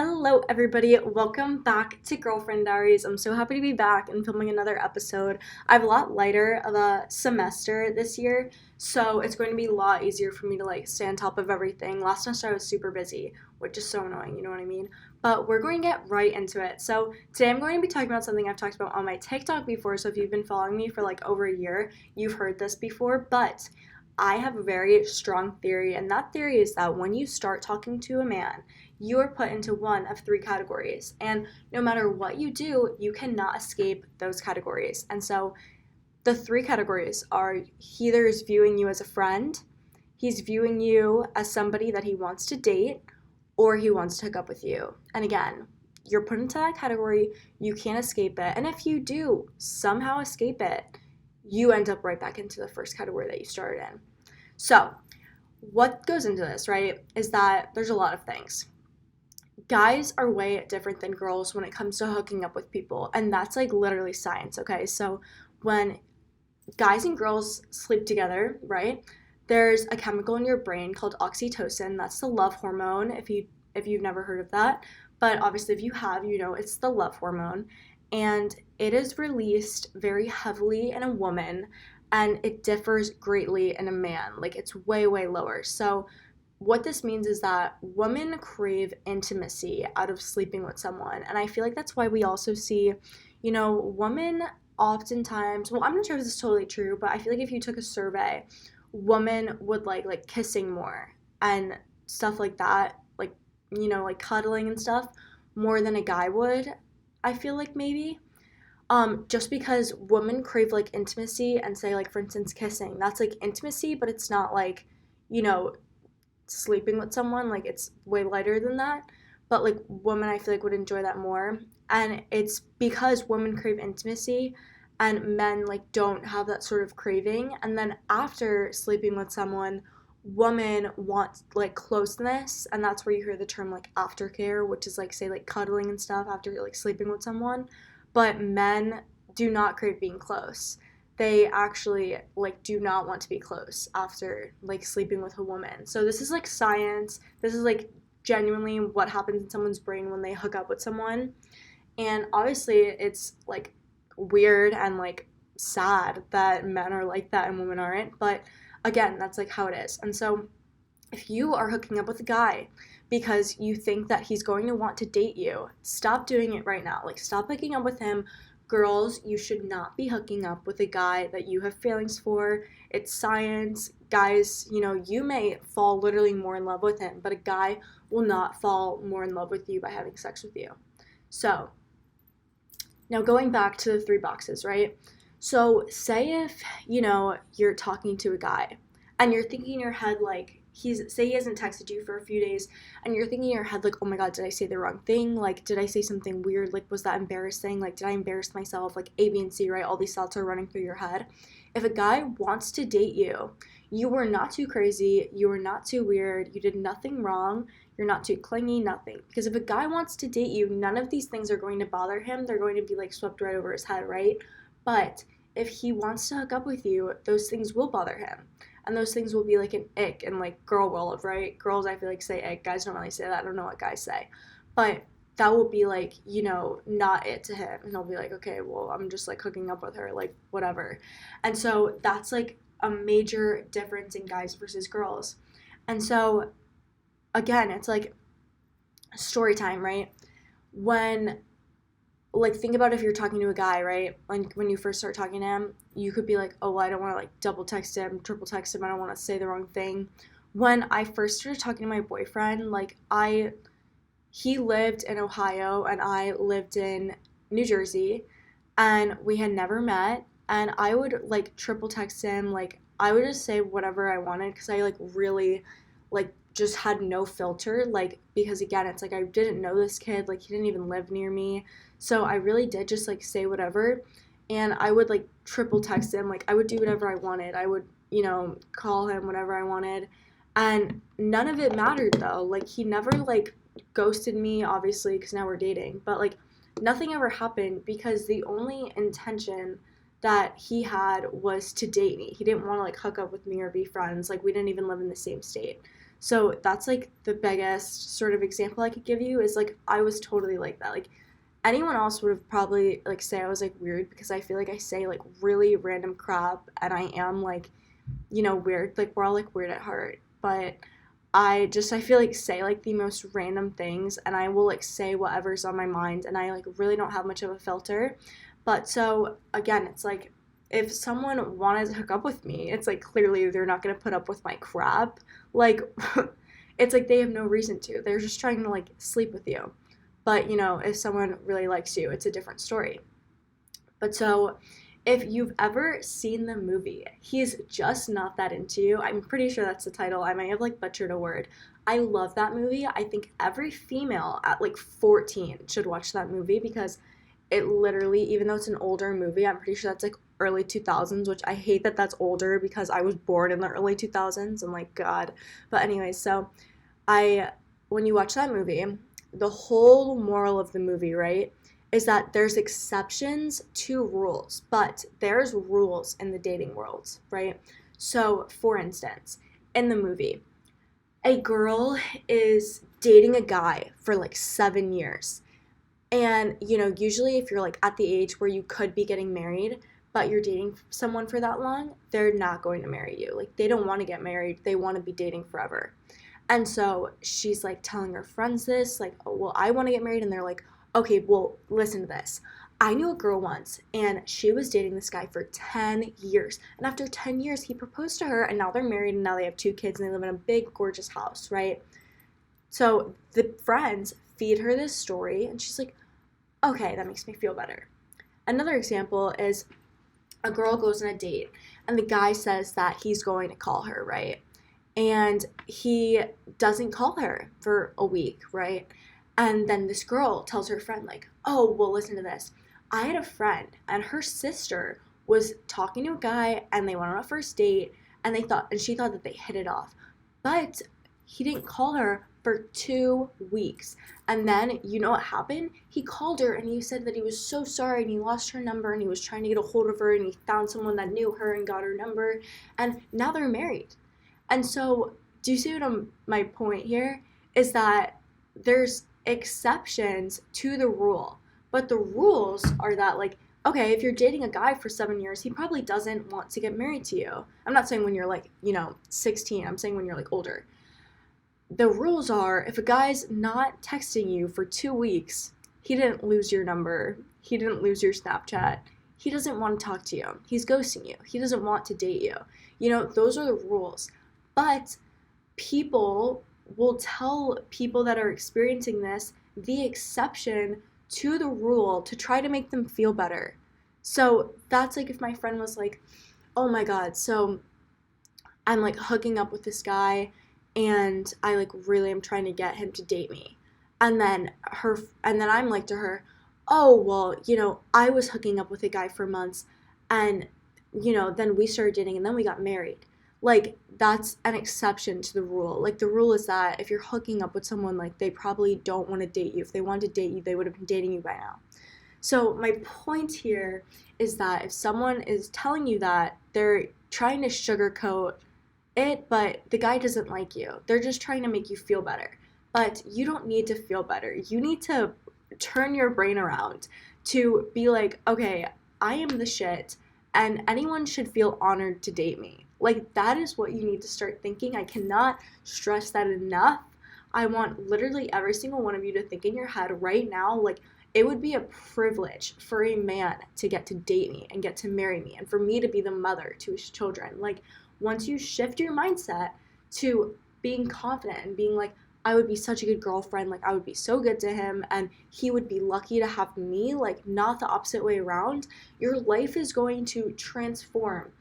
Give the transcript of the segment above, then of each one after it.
Hello, everybody. Welcome back to Girlfriend Diaries. I'm so happy to be back and filming another episode. I have a lot lighter of a semester this year, so it's going to be a lot easier for me to stay on top of everything. Last semester I was super busy, which is so annoying, you know what I mean? But we're going to get right into it. So today I'm going to be talking about something I've talked about on my TikTok before. So if you've been following me for over a year, you've heard this before, but I have a very strong theory, and that theory is that when you start talking to a man, you are put into one of three categories. And no matter what you do, you cannot escape those categories. And so the three categories are he either is viewing you as a friend, he's viewing you as somebody that he wants to date, or he wants to hook up with you. And again, you're put into that category, you can't escape it. And if you do somehow escape it, you end up right back into the first category that you started in. So, what goes into this, right, is that there's a lot of things. Guys are way different than girls when it comes to hooking up with people, and that's literally science, okay? So when guys and girls sleep together, right, there's a chemical in your brain called oxytocin. That's the love hormone, if you've never heard of that. But obviously if you have, you know it's the love hormone, and it is released very heavily in a woman, and it differs greatly in a man. It's way lower. So what this means is that women crave intimacy out of sleeping with someone. And I feel like that's why we also see, women oftentimes, well, I'm not sure if this is totally true, but I feel like if you took a survey, women would like kissing more and stuff like that, cuddling and stuff more than a guy would. I feel like maybe. Just because women crave intimacy and say for instance kissing, that's intimacy, but it's not you know, sleeping with someone, it's way lighter than that. But women I feel would enjoy that more, and it's because women crave intimacy and men don't have that sort of craving. And then after sleeping with someone, women want closeness, and that's where you hear the term aftercare, which is say cuddling and stuff after sleeping with someone. But men do not crave being close. They actually do not want to be close after sleeping with a woman. So this is science. This is genuinely what happens in someone's brain when they hook up with someone. And obviously it's weird and sad that men are like that and women aren't, but again, that's how it is. And so if you are hooking up with a guy because you think that he's going to want to date you, stop doing it right now. Stop hooking up with him. Girls, you should not be hooking up with a guy that you have feelings for. It's science. Guys, you may fall literally more in love with him, but a guy will not fall more in love with you by having sex with you. So, now going back to the three boxes, right? So, say if, you're talking to a guy and you're thinking in your head say he hasn't texted you for a few days, and you're thinking in your head oh my god, did I say the wrong thing? Did I say something weird? Was that embarrassing? Did I embarrass myself? A, B, and C, right? All these thoughts are running through your head. If a guy wants to date you, you were not too crazy, you were not too weird, you did nothing wrong, you're not too clingy, nothing. Because if a guy wants to date you, none of these things are going to bother him. They're going to be swept right over his head, right? But if he wants to hook up with you, those things will bother him. And those things will be an ick in girl world, right? Girls I feel say ick. Guys don't really say that. I don't know what guys say. But that will be not it to him. And he'll be okay, well, I'm just hooking up with her, whatever. And so that's a major difference in guys versus girls. And so again, it's story time, right? When think about if you're talking to a guy, right? When you first start talking to him, you could be oh, well, I don't want to double text him, triple text him, I don't want to say the wrong thing. When I first started talking to my boyfriend, he lived in Ohio and I lived in New Jersey, and we had never met, and I would triple text him, I would just say whatever I wanted, because I really just had no filter, because again, it's I didn't know this kid, he didn't even live near me. So I really did just say whatever, and I would triple text him, I would do whatever I wanted. I would, call him whatever I wanted, and none of it mattered though. He never ghosted me, obviously, because now we're dating, but nothing ever happened, because the only intention that he had was to date me. He didn't want to hook up with me or be friends. We didn't even live in the same state. So that's like the biggest sort of example I could give you is like I was totally like that. Like anyone else would have probably like say I was like weird because I feel like I say like really random crap and I am like, weird. Like we're all like weird at heart. But I feel like say like the most random things and I will like say whatever's on my mind and I like really don't have much of a filter. But so again, it's like if someone wanted to hook up with me, it's like clearly they're not gonna put up with my crap. Like it's like they have no reason to. They're just trying to like sleep with you. But if someone really likes you, it's a different story. But so if you've ever seen the movie, He's Just Not That Into You, I'm pretty sure that's the title. I might have like butchered a word. I love that movie. I think every female at like 14 should watch that movie because it literally, even though it's an older movie, I'm pretty sure that's like early 2000s, which I hate that that's older because I was born in the early 2000s. I'm like, God. But anyways, so I, when you watch that movie, the whole moral of the movie, right, is that there's exceptions to rules, but there's rules in the dating world, right? So, for instance, in the movie, a girl is dating a guy for like 7 years. And, usually if you're like at the age where you could be getting married, but you're dating someone for that long, they're not going to marry you. Like, they don't want to get married, they want to be dating forever. And so she's like telling her friends this, like, oh, well, I want to get married. And they're like, okay, well, listen to this. I knew a girl once, and she was dating this guy for 10 years. And after 10 years, he proposed to her, and now they're married, and now they have 2 kids, and they live in a big, gorgeous house, right? So the friends feed her this story, and she's like, okay, that makes me feel better. Another example is a girl goes on a date, and the guy says that he's going to call her, right? And he doesn't call her for a week, right? And then this girl tells her friend, like, oh, well, listen to this. I had a friend, and her sister was talking to a guy, and they went on a first date, and she thought that they hit it off. But he didn't call her for 2 weeks. And then, you know what happened? He called her, and he said that he was so sorry, and he lost her number, and he was trying to get a hold of her, and he found someone that knew her and got her number, and now they're married. And so, do you see my point here? Is that there's exceptions to the rule. But the rules are that, like, okay, if you're dating a guy for 7 years, he probably doesn't want to get married to you. I'm not saying when you're like, 16. I'm saying when you're like older. The rules are if a guy's not texting you for 2 weeks, he didn't lose your number, he didn't lose your Snapchat, he doesn't want to talk to you, he's ghosting you, he doesn't want to date you. Those are the rules. But people will tell people that are experiencing this the exception to the rule to try to make them feel better. So that's like if my friend was like, oh my God, so I'm like hooking up with this guy and I like really am trying to get him to date me. And then I'm like to her, oh, well, I was hooking up with a guy for months and, then we started dating and then we got married. Like, that's an exception to the rule. Like, the rule is that if you're hooking up with someone, like, they probably don't want to date you. If they wanted to date you, they would have been dating you by now. So my point here is that if someone is telling you that, they're trying to sugarcoat it, but the guy doesn't like you. They're just trying to make you feel better. But you don't need to feel better. You need to turn your brain around to be like, okay, I am the shit, and anyone should feel honored to date me. Like, that is what you need to start thinking. I cannot stress that enough. I want literally every single one of you to think in your head right now, like, it would be a privilege for a man to get to date me and get to marry me and for me to be the mother to his children. Like, once you shift your mindset to being confident and being like, I would be such a good girlfriend, like I would be so good to him and he would be lucky to have me, like not the opposite way around, your life is going to transform.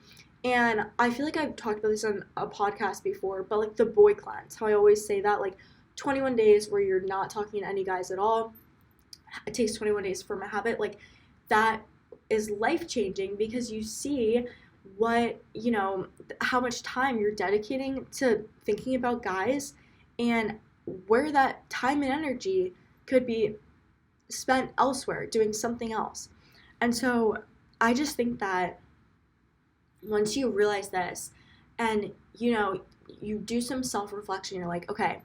And I feel like I've talked about this on a podcast before, but like the boy cleanse, how I always say that, like 21 days where you're not talking to any guys at all, it takes 21 days to form a habit, like that is life-changing because you see what, how much time you're dedicating to thinking about guys and where that time and energy could be spent elsewhere doing something else. And so I just think that once you realize this and you do some self-reflection. You're like, okay,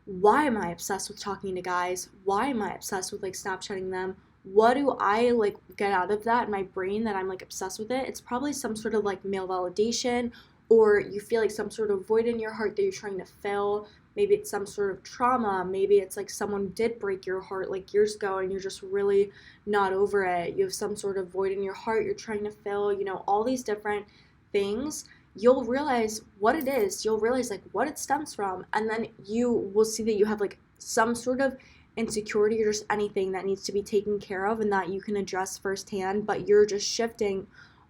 why am I obsessed with talking to guys? Why am I obsessed with like Snapchatting them? What do I like get out of that in my brain that I'm like obsessed with it? It's probably some sort of like male validation, or you feel like some sort of void in your heart that you're trying to fill. Maybe it's some sort of trauma. Maybe it's like someone did break your heart like years ago and you're just really not over it. You have some sort of void in your heart you're trying to fill, all these different things. You'll realize what it is. You'll realize like what it stems from. And then you will see that you have like some sort of insecurity or just anything that needs to be taken care of and that you can address firsthand, but you're just shifting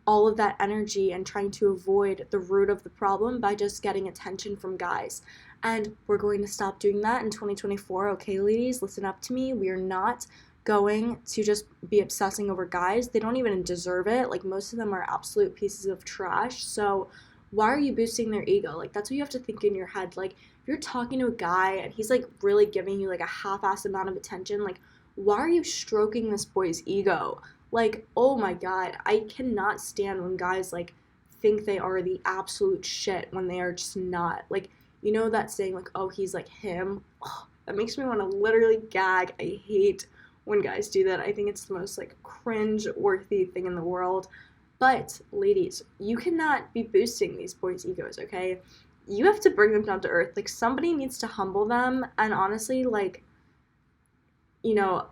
all of that energy and trying to avoid the root of the problem by just getting attention from guys. And we're going to stop doing that in 2024. Okay, ladies, listen up to me. We are not going to just be obsessing over guys. They don't even deserve it. Like, most of them are absolute pieces of trash. So why are you boosting their ego? Like, that's what you have to think in your head. Like, if you're talking to a guy and he's like really giving you like a half-assed amount of attention, like, why are you stroking this boy's ego? Like, oh my God, I cannot stand when guys like think they are the absolute shit when they are just not. Like, that saying like, oh, he's like him. Oh, that makes me want to literally gag. I hate when guys do that. I think it's the most like cringe-worthy thing in the world. But ladies, you cannot be boosting these boys' egos, okay? You have to bring them down to earth. Like, somebody needs to humble them, and honestly, like, no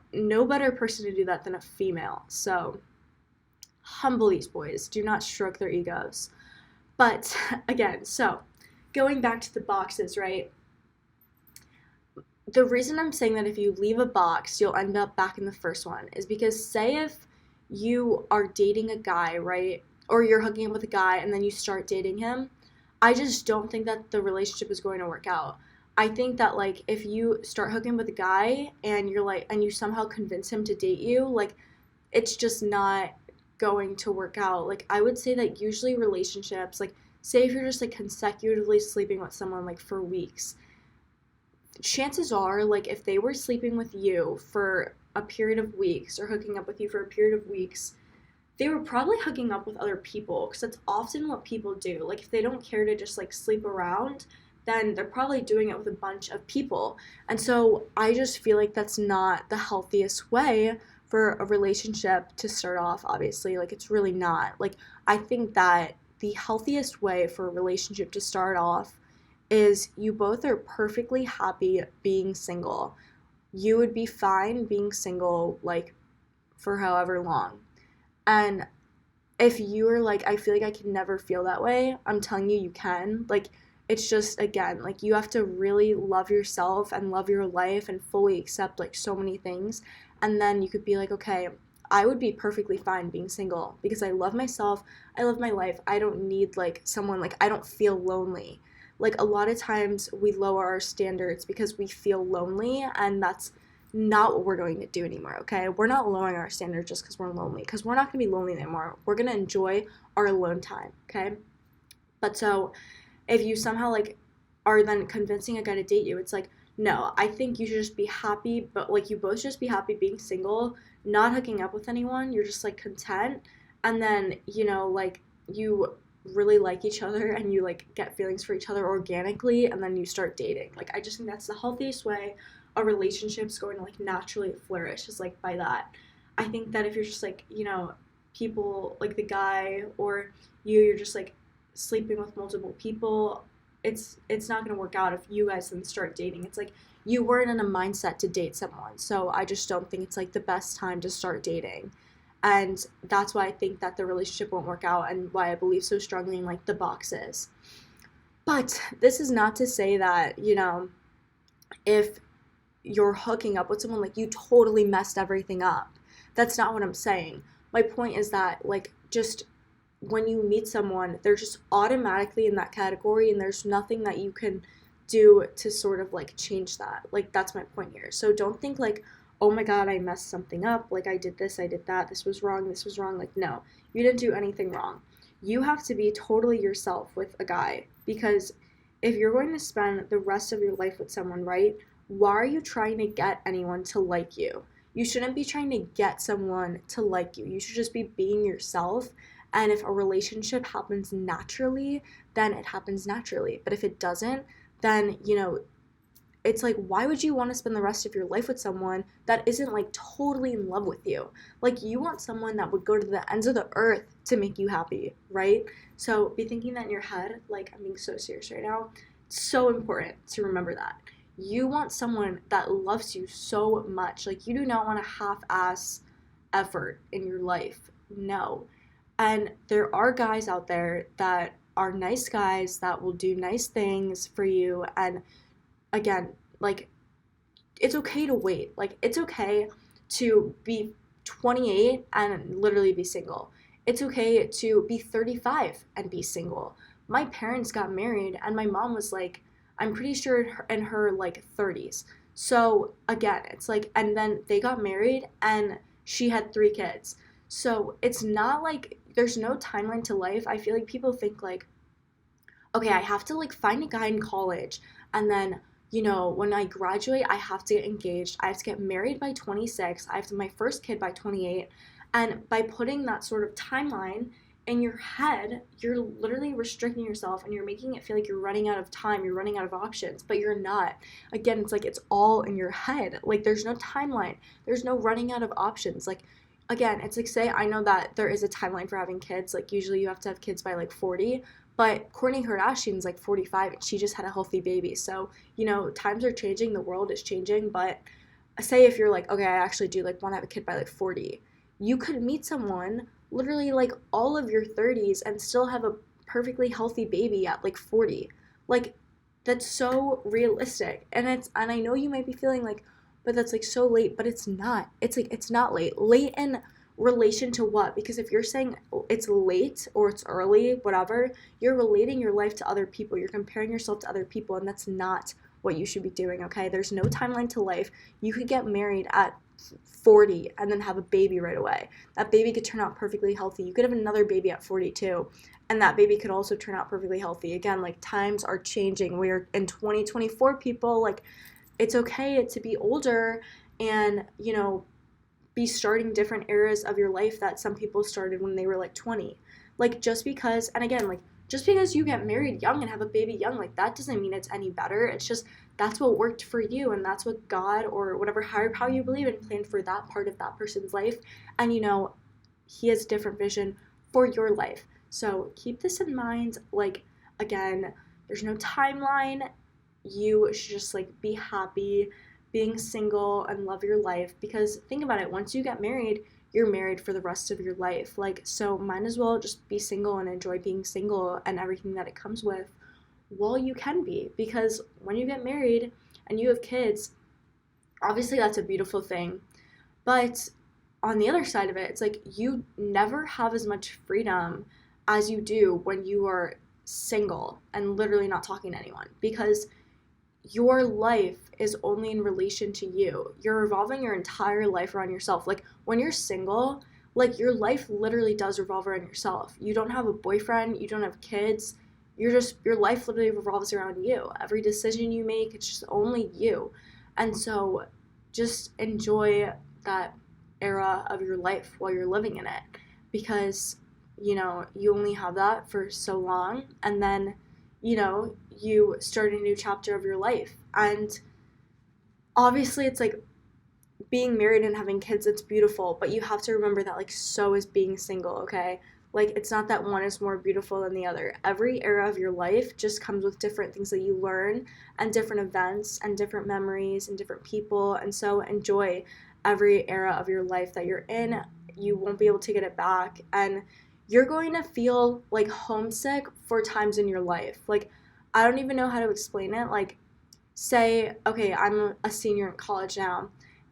better person to do that than a female. So humble these boys. Do not stroke their egos. But again, so going back to the boxes, right? The reason I'm saying that if you leave a box, you'll end up back in the first one is because, say if you are dating a guy, right? Or you're hooking up with a guy and then you start dating him, I just don't think that the relationship is going to work out. I think that, like, if you start hooking with a guy and you're like, and you somehow convince him to date you, like, it's just not going to work out. Like, I would say that usually relationships, like, say if you're just like consecutively sleeping with someone like for weeks, chances are, like, if they were sleeping with you for a period of weeks or hooking up with you for a period of weeks, they were probably hooking up with other people, because that's often what people do. Like, if they don't care to just like sleep around, then they're probably doing it with a bunch of people. And so I just feel like that's not the healthiest way for a relationship to start off, obviously. Like, it's really not. Like, I think that the healthiest way for a relationship to start off is you both are perfectly happy being single. You would be fine being single, like, for however long. And if you are like, I feel like I can never feel that way, I'm telling you, you can. Like, it's just, again, like, you have to really love yourself and love your life and fully accept, like, so many things. And then you could be like, okay, I would be perfectly fine being single because I love myself, I love my life, I don't need, like, someone, like, I don't feel lonely. Like, a lot of times we lower our standards because we feel lonely, and that's not what we're going to do anymore, okay? We're not lowering our standards just because we're lonely, because we're not going to be lonely anymore. We're going to enjoy our alone time, okay? But so if you somehow, like, are then convincing a guy to date you, it's like, no, I think you should just be happy, but, like, you both should just be happy being single, not hooking up with anyone. You're just, like, content, and then, like, you really like each other and you, like, get feelings for each other organically, and then you start dating. Like, I just think that's the healthiest way a relationship's going to, like, naturally flourish, is, like, by that. I think that if you're just, like, people, like, the guy or you're just, like, sleeping with multiple people, it's not going to work out if you guys then start dating. It's like you weren't in a mindset to date someone, so I just don't think it's, like, the best time to start dating. And that's why I think that the relationship won't work out, and why I believe so strongly in, like, the boxes. But this is not to say that, if you're hooking up with someone, like, you totally messed everything up. That's not what I'm saying. My point is that, like, just when you meet someone, they're just automatically in that category, and there's nothing that you can do to sort of, like, change that. Like, that's my point here. So don't think, like, oh my God, I messed something up. Like, I did this, I did that. This was wrong. Like, no, you didn't do anything wrong. You have to be totally yourself with a guy, because if you're going to spend the rest of your life with someone, right, why are you trying to get anyone to like you? You shouldn't be trying to get someone to like you. You should just be being yourself And if a relationship happens naturally, then it happens naturally. But if it doesn't, then, it's like, why would you want to spend the rest of your life with someone that isn't like totally in love with you? Like, you want someone that would go to the ends of the earth to make you happy, right? So be thinking that in your head. Like, I'm being so serious right now. It's so important to remember that. You want someone that loves you so much. Like, you do not want a half-ass effort in your life. No. And there are guys out there that are nice guys that will do nice things for you. And again, like, it's okay to wait. Like, it's okay to be 28 and literally be single. It's okay to be 35 and be single. My parents got married and my mom was like, I'm pretty sure in her like 30s. So again, it's like, and then they got married and she had 3 kids. So it's not like there's no timeline to life. I feel like people think like, okay, I have to like find a guy in college and then when I graduate, I have to get engaged. I have to get married by 26. I have to my first kid by 28. And by putting that sort of timeline in your head, you're literally restricting yourself and you're making it feel like you're running out of time, you're running out of options, but you're not. Again, it's like it's all in your head. Like, there's no timeline. There's no running out of options. Like, again, it's like, say I know that there is a timeline for having kids. Like, usually you have to have kids by like 40. But Kourtney Kardashian's like 45 and she just had a healthy baby. So, times are changing, the world is changing. But say if you're like, okay, I actually do like want to have a kid by like 40, you could meet someone literally like all of your 30s and still have a perfectly healthy baby at like 40. Like, that's so realistic. And I know you might be feeling like, but that's like so late, but it's not. It's like, it's not late. Late in relation to what? Because if you're saying it's late or it's early, whatever, you're relating your life to other people. You're comparing yourself to other people, and that's not what you should be doing, okay? There's no timeline to life. You could get married at 40 and then have a baby right away. That baby could turn out perfectly healthy. You could have another baby at 42, and that baby could also turn out perfectly healthy. Again, like, times are changing. We are in 2024, people. Like, it's okay to be older and, be starting different eras of your life that some people started when they were like 20. Like, just because, and again, like, just because you get married young and have a baby young, like, that doesn't mean it's any better. It's just that's what worked for you, and that's what God or whatever higher power you believe in planned for that part of that person's life. And he has a different vision for your life. So keep this in mind. Like, again, there's no timeline. You should just like be happy being single and love your life, because think about it, once you get married, you're married for the rest of your life. Like, so might as well just be single and enjoy being single and everything that it comes with while you can be, because when you get married and you have kids, obviously that's a beautiful thing, but on the other side of it, it's like you never have as much freedom as you do when you are single and literally not talking to anyone, because your life is only in relation to you. You're revolving your entire life around yourself. Like, when you're single, like, your life literally does revolve around yourself. You don't have a boyfriend, you don't have kids. Your life literally revolves around you. Every decision you make, it's just only you. And so just enjoy that era of your life while you're living in it, because you only have that for so long, and then you start a new chapter of your life. And obviously it's like being married and having kids, it's beautiful, but you have to remember that like so is being single, okay? Like, it's not that one is more beautiful than the other. Every era of your life just comes with different things that you learn and different events and different memories and different people. And so enjoy every era of your life that you're in. You won't be able to get it back, and you're going to feel like homesick for times in your life. Like, I don't even know how to explain it. Like, say, okay, I'm a senior in college now,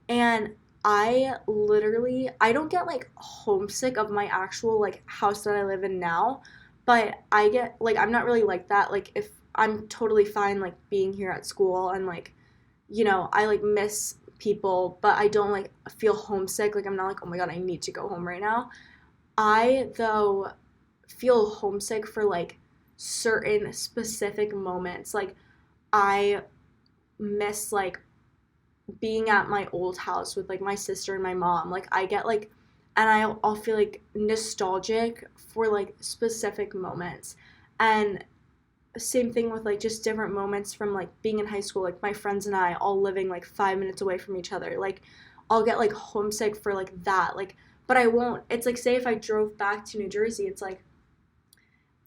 and I don't get like homesick of my actual like house that I live in now, but I get like, I'm not really like that. Like, if I'm totally fine like being here at school and like, I like miss people, but I don't like feel homesick. Like, I'm not like, oh my God, I need to go home right now. I, though, feel homesick for like certain specific moments. Like, I miss like being at my old house with like my sister and my mom. Like, I get like and I'll feel like nostalgic for like specific moments. And same thing with like just different moments from like being in high school, like my friends and I all living like 5 minutes away from each other. Like I'll get like homesick for like that. Like, but I won't. It's like, say if I drove back to New Jersey, it's like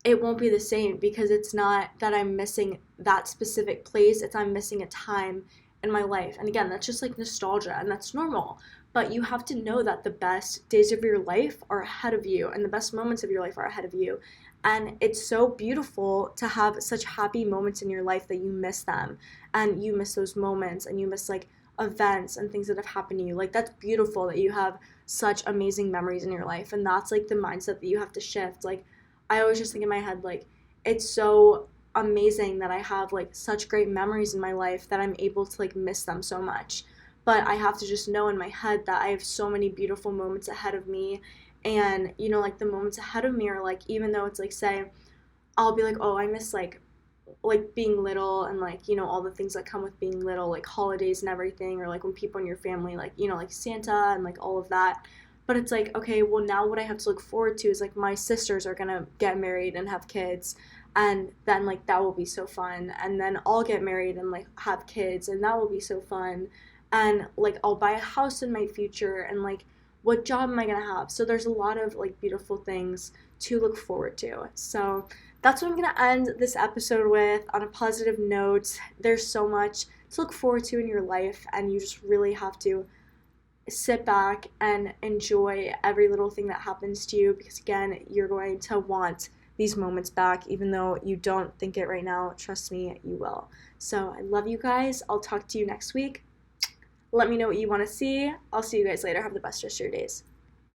it won't be the same because it's not that I'm missing that specific place, it's I'm missing a time in my life. And again, that's just like nostalgia and that's normal. But you have to know that the best days of your life are ahead of you and the best moments of your life are ahead of you. And it's so beautiful to have such happy moments in your life that you miss them and you miss those moments and you miss like events and things that have happened to you. Like that's beautiful that you have such amazing memories in your life and that's like the mindset that you have to shift. Like I always just think in my head, like, it's so amazing that I have like such great memories in my life that I'm able to like miss them so much. But I have to just know in my head that I have so many beautiful moments ahead of me. And, you know, like the moments ahead of me are like, even though it's like, say, I'll be like, oh, I miss like being little and like, you know, all the things that come with being little, like holidays and everything, or like when people in your family, like, you know, like Santa and like all of that. But it's like, okay, well, now what I have to look forward to is like my sisters are gonna get married and have kids. And then like that will be so fun. And then I'll get married and like have kids and that will be so fun. And like I'll buy a house in my future and like what job am I gonna have? So there's a lot of like beautiful things to look forward to. So that's what I'm gonna end this episode with on a positive note. There's so much to look forward to in your life, and you just really have to sit back and enjoy every little thing that happens to you because again you're going to want these moments back even though you don't think it right now. Trust me, you will. So I love you guys. I'll talk to you next week. Let me know what you want to see. I'll see you guys later. Have the best rest of your days.